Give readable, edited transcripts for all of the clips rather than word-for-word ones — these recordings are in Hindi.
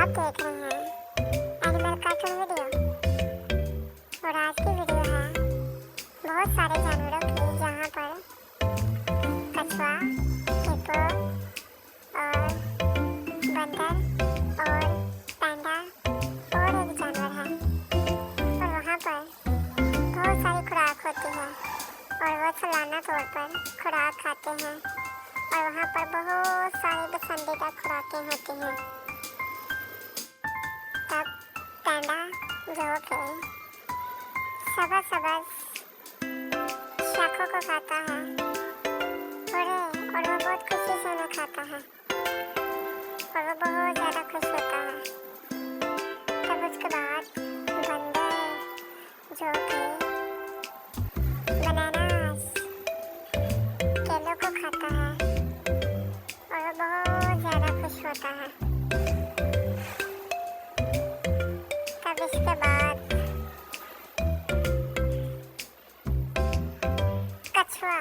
आप देख रहे हैं एनिमल कार्टून वीडियो। और आज की वीडियो है बहुत सारे जानवरों की, जहाँ पर कछुआ, हिप्पो और बंदर और पैंडा और एक जानवर है। और वहाँ पर बहुत सारी खुराक होती है और वो सालाना तौर पर खुराक खाते हैं। और वहाँ पर बहुत सारी पसंदीदा खुराकें होती हैं। तब पैंडा जो कि सुबह शाखों को खाता है और वो बहुत खुशी से उन्हें खाता है और वो बहुत ज़्यादा खुश होता है। तब उसके बाद बंदर जो कि बनानास केलों को खाता है और वो बहुत ज़्यादा खुश होता है। तब इसके बाद कछुआ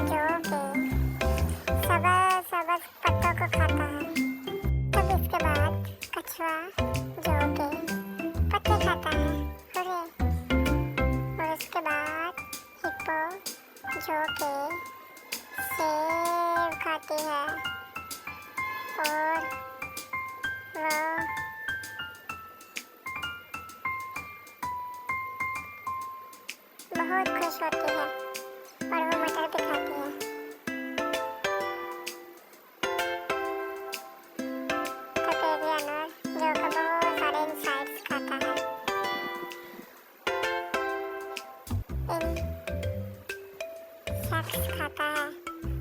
जो कि सुबह पत्तों को खाता है। तब इसके बाद कछुआ जो कि पत्ते खाता है। और उसके बाद हिप्पो जो कि सेब खाती है और वो बहुत खुश होती है और वो मटर भी खाती है। तब एक जानवर जो कि बहुत सारे इंसेक्ट्स खाता है, इंसेक्ट्स खाता है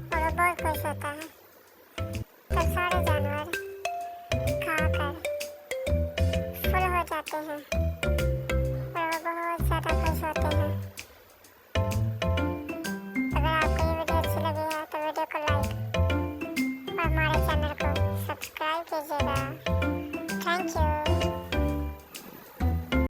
और वो बहुत खुश होता है। तब सारे जानवर खाकर फुल हो जाते हैं और वो बहुत ज़्यादा खुश होते हैं। अगर आपको ये वीडियो अच्छी लगी है तो वीडियो को लाइक और हमारे चैनल को सब्सक्राइब कीजिएगा।